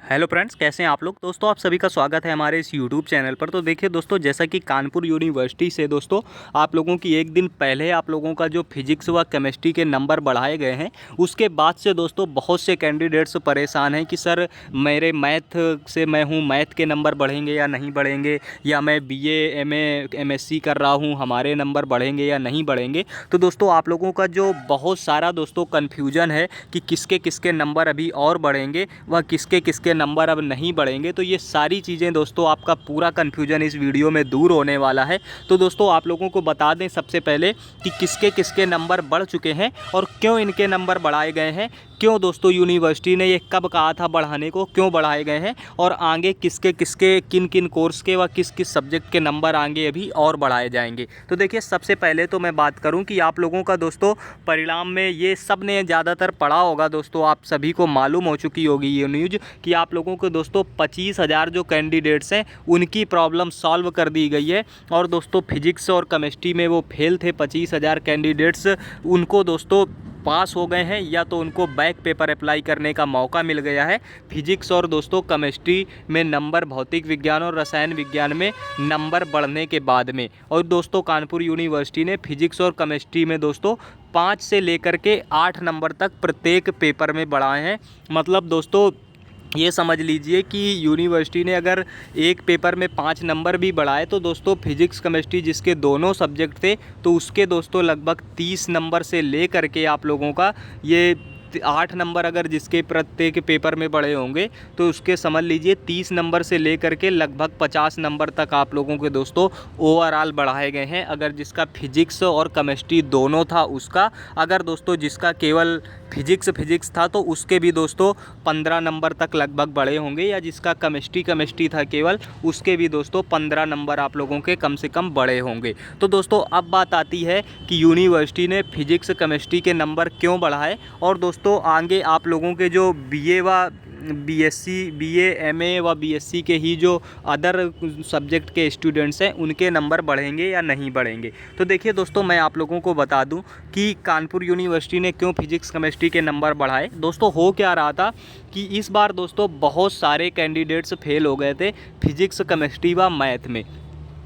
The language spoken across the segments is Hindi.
हेलो फ्रेंड्स, कैसे हैं आप लोग। दोस्तों आप सभी का स्वागत है हमारे इस यूट्यूब चैनल पर। तो देखिए दोस्तों, जैसा कि कानपुर यूनिवर्सिटी से दोस्तों आप लोगों की एक दिन पहले आप लोगों का जो फिजिक्स व केमिस्ट्री के नंबर बढ़ाए गए हैं, उसके बाद से दोस्तों बहुत से कैंडिडेट्स परेशान हैं कि सर मेरे मैथ से मैं हूँ, मैथ के नंबर बढ़ेंगे या नहीं बढ़ेंगे, या मैं बीए एमए एमएससी कर रहा हूँ, हमारे नंबर बढ़ेंगे या नहीं बढ़ेंगे। तो दोस्तों आप लोगों का जो बहुत सारा दोस्तों कन्फ्यूजन है कि किसके किसके नंबर अभी और बढ़ेंगे व किसके किसके नंबर अब नहीं बढ़ेंगे, तो ये सारी चीज़ें दोस्तों आपका पूरा कन्फ्यूजन इस वीडियो में दूर होने वाला है। तो दोस्तों आप लोगों को बता दें सबसे पहले कि किसके किसके नंबर बढ़ चुके हैं और क्यों इनके नंबर बढ़ाए गए हैं, क्यों दोस्तों यूनिवर्सिटी ने ये कब कहा था बढ़ाने को, क्यों बढ़ाए गए हैं, और आगे किसके किसके किन किन कोर्स के व किस किस सब्जेक्ट के नंबर आगे अभी और बढ़ाए जाएंगे। तो देखिए सबसे पहले तो मैं बात करूं कि आप लोगों का दोस्तों परिणाम में ये सब ने ज़्यादातर पढ़ा होगा। दोस्तों आप सभी को मालूम हो चुकी होगी ये न्यूज़ कि आप लोगों को दोस्तों 25,000 जो कैंडिडेट्स हैं उनकी प्रॉब्लम सॉल्व कर दी गई है। और दोस्तों फिजिक्स और केमिस्ट्री में वो फेल थे 25,000 कैंडिडेट्स, उनको दोस्तों पास हो गए हैं या तो उनको बैक पेपर अप्लाई करने का मौका मिल गया है। फिजिक्स और दोस्तों केमिस्ट्री में नंबर, भौतिक विज्ञान और रसायन विज्ञान में नंबर बढ़ने के बाद में। और दोस्तों कानपुर यूनिवर्सिटी ने फिजिक्स और केमिस्ट्री में दोस्तों 5 से लेकर के 8 नंबर तक प्रत्येक पेपर में बढ़ाए हैं। मतलब दोस्तों ये समझ लीजिए कि यूनिवर्सिटी ने अगर एक पेपर में 5 नंबर भी बढ़ाए तो दोस्तों फिजिक्स केमिस्ट्री जिसके दोनों सब्जेक्ट थे तो उसके दोस्तों लगभग 30 नंबर से ले करके आप लोगों का ये 8 नंबर अगर जिसके प्रत्येक पेपर में बढ़े होंगे तो उसके समझ लीजिए 30 नंबर से लेकर के लगभग 50 नंबर तक आप लोगों के दोस्तों ओवरऑल बढ़ाए गए हैं। अगर जिसका फिजिक्स और केमिस्ट्री दोनों था उसका, अगर दोस्तों जिसका केवल फिजिक्स था तो उसके भी दोस्तों 15 नंबर तक लगभग बढ़े होंगे, या जिसका केमिस्ट्री था केवल उसके भी दोस्तों 15 नंबर आप लोगों के कम से कम बढ़े होंगे। तो दोस्तों अब बात आती है कि यूनिवर्सिटी ने फिजिक्स केमिस्ट्री के नंबर क्यों बढ़ाए, और दोस्तों आगे आप लोगों के जो बीए व बीए एमए व बीएससी के ही जो अदर सब्जेक्ट के स्टूडेंट्स हैं उनके नंबर बढ़ेंगे या नहीं बढ़ेंगे। तो देखिए दोस्तों मैं आप लोगों को बता दूं कि कानपुर यूनिवर्सिटी ने क्यों फिजिक्स केमिस्ट्री के नंबर बढ़ाए। दोस्तों हो क्या रहा था कि इस बार दोस्तों बहुत सारे कैंडिडेट्स फेल हो गए थे फिजिक्स केमिस्ट्री व मैथ में।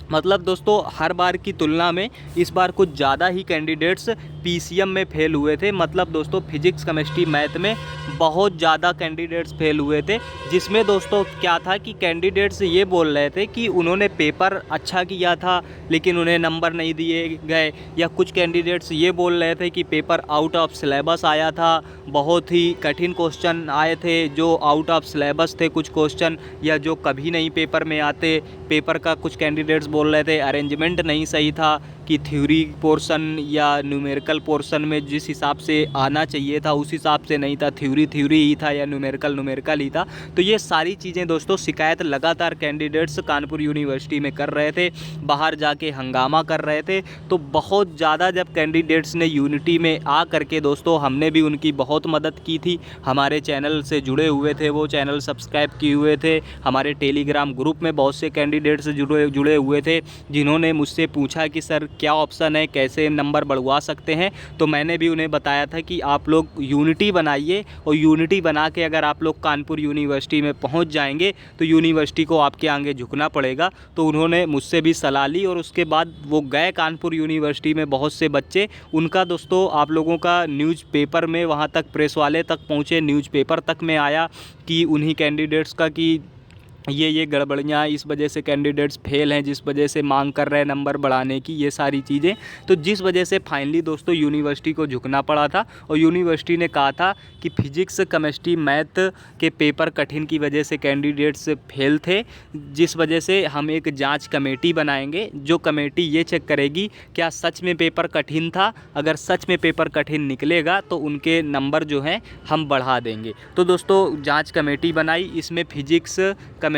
मतलब दोस्तों हर बार की तुलना में इस बार कुछ ज़्यादा ही कैंडिडेट्स पीसीएम में फेल हुए थे। मतलब दोस्तों फिजिक्स केमिस्ट्री मैथ में बहुत ज़्यादा कैंडिडेट्स फेल हुए थे, जिसमें दोस्तों क्या था कि कैंडिडेट्स ये बोल रहे थे कि उन्होंने पेपर अच्छा किया था लेकिन उन्हें नंबर नहीं दिए गए, या कुछ कैंडिडेट्स ये बोल रहे थे कि पेपर आउट ऑफ सिलेबस आया था, बहुत ही कठिन क्वेश्चन आए थे जो आउट ऑफ सिलेबस थे कुछ क्वेश्चन, या जो कभी नहीं पेपर में आते। पेपर का कुछ कैंडिडेट्स बोल रहे थे अरेंजमेंट नहीं सही था, कि थ्योरी पोर्शन या न्यूमेरिकल पोर्शन में जिस हिसाब से आना चाहिए था उस हिसाब से नहीं था, थ्योरी ही था या न्यूमेरिकल ही था। तो ये सारी चीज़ें दोस्तों शिकायत लगातार कैंडिडेट्स कानपुर यूनिवर्सिटी में कर रहे थे, बाहर जाके हंगामा कर रहे थे। तो बहुत ज़्यादा जब कैंडिडेट्स ने यूनिटी में आ करके दोस्तों हमने भी उनकी बहुत मदद की थी, हमारे चैनल से जुड़े हुए थे, वो चैनल सब्सक्राइब किए हुए थे, हमारे टेलीग्राम ग्रुप में बहुत से कैंडिडेट्स जुड़े हुए थे जिन्होंने मुझसे पूछा कि सर क्या ऑप्शन है, कैसे नंबर बढ़वा सकते हैं। तो मैंने भी उन्हें बताया था कि आप लोग यूनिटी बनाइए, और यूनिटी बना के अगर आप लोग कानपुर यूनिवर्सिटी में पहुंच जाएंगे तो यूनिवर्सिटी को आपके आगे झुकना पड़ेगा। तो उन्होंने मुझसे भी सलाह ली और उसके बाद वो गए कानपुर यूनिवर्सिटी में। बहुत से बच्चे उनका दोस्तों आप लोगों का न्यूज़पेपर में वहाँ तक प्रेस वाले तक पहुँचे, न्यूज़पेपर तक में आया कि उन्हीं कैंडिडेट्स का कि ये गड़बड़ियाँ इस वजह से कैंडिडेट्स फेल हैं, जिस वजह से मांग कर रहे हैं नंबर बढ़ाने की, ये सारी चीज़ें। तो जिस वजह से फाइनली दोस्तों यूनिवर्सिटी को झुकना पड़ा था, और यूनिवर्सिटी ने कहा था कि फिजिक्स केमिस्ट्री मैथ के पेपर कठिन की वजह से कैंडिडेट्स फेल थे, जिस वजह से हम एक जांच कमेटी बनाएंगे। जो कमेटी ये चेक करेगी क्या सच में पेपर कठिन था, अगर सच में पेपर कठिन निकलेगा तो उनके नंबर जो हैं हम बढ़ा देंगे। तो दोस्तों जाँच कमेटी बनाई, इसमें फिजिक्स केमिस्ट्री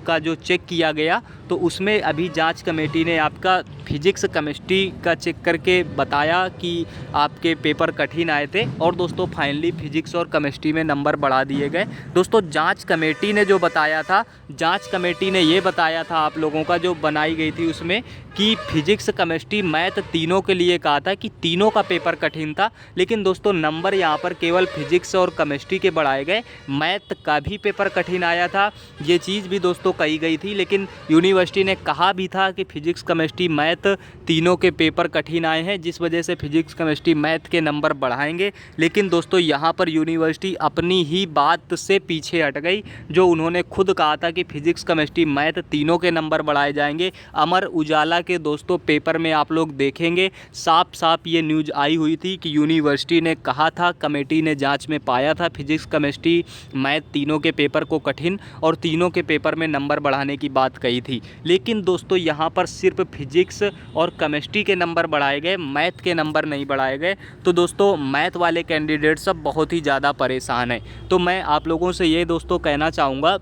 का जो चेक किया गया तो उसमें अभी जांच कमेटी ने आपका फिजिक्स केमिस्ट्री का चेक करके बताया कि आपके पेपर कठिन आए थे, और दोस्तों फाइनली फिजिक्स और केमिस्ट्री में नंबर बढ़ा दिए गए। दोस्तों जांच कमेटी ने जो बताया था, जांच कमेटी ने ये बताया था आप लोगों का जो बनाई गई थी उसमें कि फिजिक्स केमिस्ट्री मैथ तीनों के लिए कहा था कि तीनों का पेपर कठिन था, लेकिन दोस्तों नंबर यहाँ पर केवल फिजिक्स और केमिस्ट्री के बढ़ाए गए, मैथ का भी पेपर कठिन आया था। ये चीज़ भी दोस्तों कही गई थी, लेकिन यूनिवर्सिटी ने कहा भी था कि फिजिक्स केमिस्ट्री मैथ तीनों के पेपर कठिन आए हैं, जिस वजह से फिजिक्स केमिस्ट्री मैथ के नंबर बढ़ाएंगे। लेकिन दोस्तों यहाँ पर यूनिवर्सिटी अपनी ही बात से पीछे हट गई, जो उन्होंने खुद कहा था कि फिजिक्स केमिस्ट्री मैथ तीनों के नंबर बढ़ाए जाएंगे। अमर उजाला के दोस्तों पेपर में आप लोग देखेंगे साफ साफ ये न्यूज़ आई हुई थी कि यूनिवर्सिटी ने कहा था, कमेटी ने जांच में पाया था फिजिक्स केमिस्ट्री मैथ तीनों के पेपर को कठिन और तीनों के पेपर में नंबर बढ़ाने की बात कही थी। लेकिन दोस्तों यहाँ पर सिर्फ फिजिक्स और केमिस्ट्री के नंबर बढ़ाए गए, मैथ के नंबर नहीं बढ़ाए गए। तो दोस्तों मैथ वाले कैंडिडेट सब बहुत ही ज़्यादा परेशान हैं। तो मैं आप लोगों से ये दोस्तों कहना चाहूँगा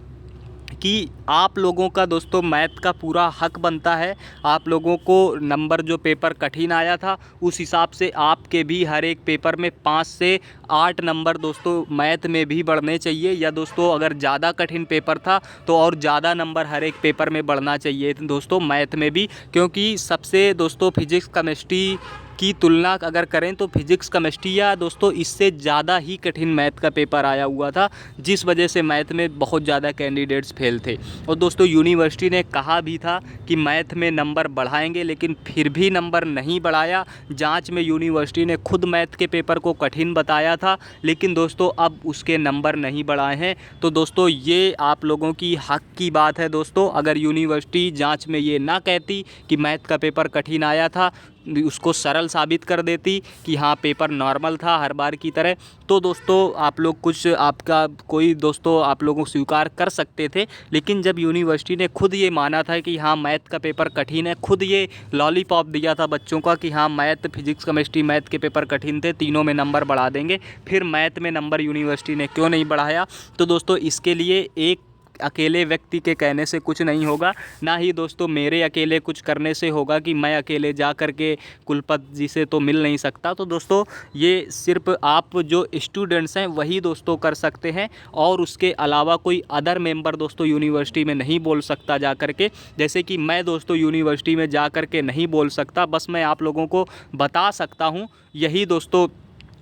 कि आप लोगों का दोस्तों मैथ का पूरा हक बनता है। आप लोगों को नंबर जो पेपर कठिन आया था उस हिसाब से आपके भी हर एक पेपर में 5 से 8 नंबर दोस्तों मैथ में भी बढ़ने चाहिए, या दोस्तों अगर ज़्यादा कठिन पेपर था तो और ज़्यादा नंबर हर एक पेपर में बढ़ना चाहिए दोस्तों मैथ में भी, क्योंकि सबसे दोस्तों फिजिक्स केमिस्ट्री की तुलना अगर करें तो फिजिक्स केमिस्ट्री या दोस्तों इससे ज़्यादा ही कठिन मैथ का पेपर आया हुआ था, जिस वजह से मैथ में बहुत ज़्यादा कैंडिडेट्स फेल थे। और दोस्तों यूनिवर्सिटी ने कहा भी था कि मैथ में नंबर बढ़ाएंगे, लेकिन फिर भी नंबर नहीं बढ़ाया। जांच में यूनिवर्सिटी ने खुद मैथ के पेपर को कठिन बताया था, लेकिन दोस्तों अब उसके नंबर नहीं बढ़ाए हैं। तो दोस्तों ये आप लोगों की हक की बात है दोस्तों। अगर यूनिवर्सिटी जाँच में ये ना कहती कि मैथ का पेपर कठिन आया था, उसको सरल साबित कर देती कि हाँ पेपर नॉर्मल था हर बार की तरह, तो दोस्तों आप लोग कुछ आपका कोई दोस्तों आप लोगों को स्वीकार कर सकते थे। लेकिन जब यूनिवर्सिटी ने खुद ये माना था कि हाँ मैथ का पेपर कठिन है, खुद ये लॉलीपॉप दिया था बच्चों का कि हाँ मैथ फिजिक्स केमिस्ट्री मैथ के पेपर कठिन थे, तीनों में नंबर बढ़ा देंगे, फिर मैथ में नंबर यूनिवर्सिटी ने क्यों नहीं बढ़ाया? तो दोस्तों इसके लिए एक अकेले व्यक्ति के कहने से कुछ नहीं होगा, ना ही दोस्तों मेरे अकेले कुछ करने से होगा कि मैं अकेले जा कर के कुलपति जी से तो मिल नहीं सकता। तो दोस्तों ये सिर्फ आप जो स्टूडेंट्स हैं वही दोस्तों कर सकते हैं, और उसके अलावा कोई अदर मेंबर दोस्तों यूनिवर्सिटी में नहीं बोल सकता जा कर के। जैसे कि मैं दोस्तों यूनिवर्सिटी में जा कर के नहीं बोल सकता, बस मैं आप लोगों को बता सकता हूँ, यही दोस्तों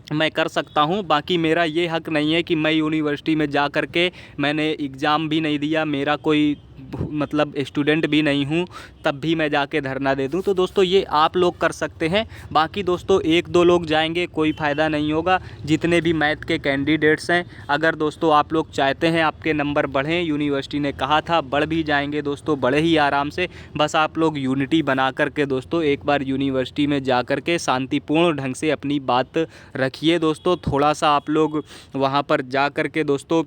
मैं कर सकता हूँ। बाकी मेरा ये हक नहीं है कि मैं यूनिवर्सिटी में जा कर के, मैंने एग्ज़ाम भी नहीं दिया, मेरा कोई मतलब स्टूडेंट भी नहीं हूँ, तब भी मैं जाके धरना दे दूँ। तो दोस्तों ये आप लोग कर सकते हैं। बाकी दोस्तों 1-2 लोग जाएंगे कोई फ़ायदा नहीं होगा। जितने भी मैथ के कैंडिडेट्स हैं, अगर दोस्तों आप लोग चाहते हैं आपके नंबर बढ़ें, यूनिवर्सिटी ने कहा था बढ़ भी जाएंगे दोस्तों, बढ़े ही आराम से। बस आप लोग यूनिटी बना कर के दोस्तों एक बार यूनिवर्सिटी में जा कर के शांतिपूर्ण ढंग से अपनी बात रखिए दोस्तों। थोड़ा सा आप लोग वहाँ पर जा कर के दोस्तों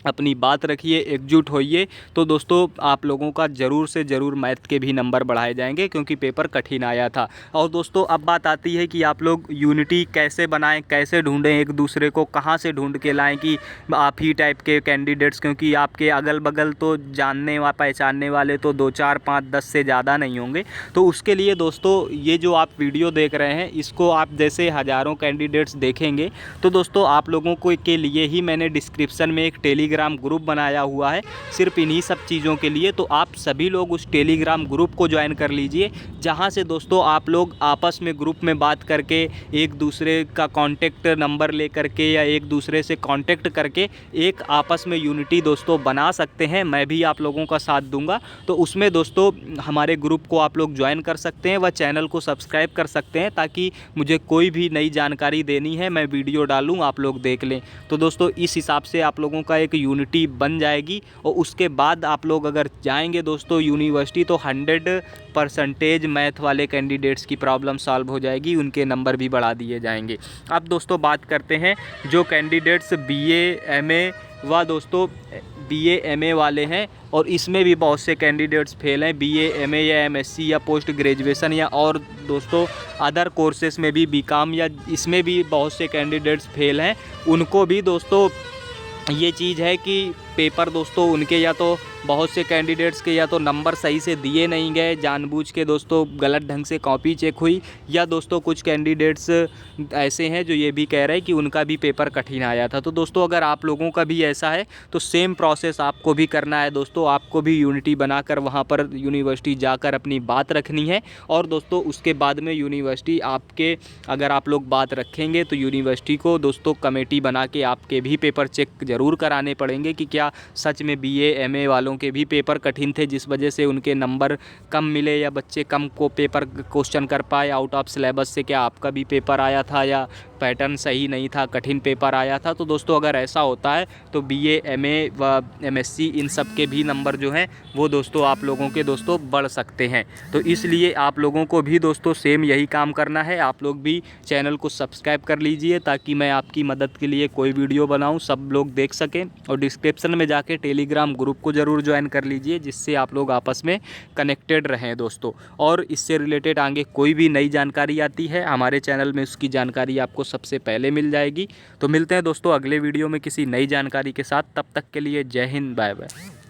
अपनी बात रखिए, एकजुट होइए, तो दोस्तों आप लोगों का ज़रूर से ज़रूर मैथ के भी नंबर बढ़ाए जाएंगे, क्योंकि पेपर कठिन आया था। और दोस्तों अब बात आती है कि आप लोग यूनिटी कैसे बनाएं, कैसे ढूंढें एक दूसरे को, कहां से ढूंढ के लाएं कि आप ही टाइप के कैंडिडेट्स, क्योंकि आपके अगल बगल तो जानने व पहचानने वाले तो 2, 4, 5, 10 से ज़्यादा नहीं होंगे। तो उसके लिए दोस्तों ये जो आप वीडियो देख रहे हैं, इसको आप जैसे हज़ारों कैंडिडेट्स देखेंगे, तो दोस्तों आप लोगों को के लिए ही मैंने डिस्क्रिप्शन में एक टेलीग्राम ग्रुप बनाया हुआ है, सिर्फ इन्हीं सब चीज़ों के लिए। तो आप सभी लोग उस टेलीग्राम ग्रुप को ज्वाइन कर लीजिए, जहां से दोस्तों आप लोग आपस में ग्रुप में बात करके एक दूसरे का कांटेक्ट नंबर ले करके या एक दूसरे से कांटेक्ट करके एक आपस में यूनिटी दोस्तों बना सकते हैं। मैं भी आप लोगों का साथ दूंगा। तो उसमें दोस्तों हमारे ग्रुप को आप लोग ज्वाइन कर सकते हैं व चैनल को सब्सक्राइब कर सकते हैं, ताकि मुझे कोई भी नई जानकारी देनी है, मैं वीडियो डालूँ, आप लोग देख लें। तो दोस्तों इस हिसाब से आप लोगों का एक यूनिटी बन जाएगी, और उसके बाद आप लोग अगर जाएंगे दोस्तों यूनिवर्सिटी, तो 100% मैथ वाले कैंडिडेट्स की प्रॉब्लम सॉल्व हो जाएगी, उनके नंबर भी बढ़ा दिए जाएंगे। अब दोस्तों बात करते हैं जो कैंडिडेट्स BA MA व दोस्तों BA MA वाले हैं, और इसमें भी बहुत से कैंडिडेट्स फेल हैं, BA MA या MSc या पोस्ट ग्रेजुएशन या और दोस्तों अदर कोर्सेस में भी BCom या इसमें भी बहुत से कैंडिडेट्स फेल हैं। उनको भी दोस्तों ये चीज़ है कि पेपर दोस्तों उनके या तो बहुत से कैंडिडेट्स के या तो नंबर सही से दिए नहीं गए, जानबूझ के दोस्तों गलत ढंग से कॉपी चेक हुई, या दोस्तों कुछ कैंडिडेट्स ऐसे हैं जो ये भी कह रहे हैं कि उनका भी पेपर कठिन आया था। तो दोस्तों अगर आप लोगों का भी ऐसा है तो सेम प्रोसेस आपको भी करना है दोस्तों। आपको भी यूनिटी बनाकर वहाँ पर यूनिवर्सिटी जाकर अपनी बात रखनी है, और दोस्तों उसके बाद में यूनिवर्सिटी आपके, अगर आप लोग बात रखेंगे तो यूनिवर्सिटी को दोस्तों कमेटी बना के आपके भी पेपर चेक ज़रूर कराने पड़ेंगे कि क्या सच में BA MA वालों के भी पेपर कठिन थे जिस वजह से उनके नंबर कम मिले, या बच्चे कम को पेपर क्वेश्चन कर पाए आउट ऑफ सिलेबस से। क्या आपका भी पेपर आया था या पैटर्न सही नहीं था, कठिन पेपर आया था? तो दोस्तों अगर ऐसा होता है तो BA MA व MSc इन सब के भी नंबर जो हैं वो दोस्तों आप लोगों के दोस्तों बढ़ सकते हैं। तो इसलिए आप लोगों को भी दोस्तों सेम यही काम करना है। आप लोग भी चैनल को सब्सक्राइब कर लीजिए ताकि मैं आपकी मदद के लिए कोई वीडियो बनाऊं सब लोग देख सकें, और डिस्क्रिप्शन में जाके टेलीग्राम ग्रुप को ज़रूर ज्वाइन कर लीजिए जिससे आप लोग आपस में कनेक्टेड रहें दोस्तों। और इससे रिलेटेड आगे कोई भी नई जानकारी आती है हमारे चैनल में, उसकी जानकारी आपको सबसे पहले मिल जाएगी। तो मिलते हैं दोस्तों अगले वीडियो में किसी नई जानकारी के साथ। तब तक के लिए जय हिंद, बाय बाय।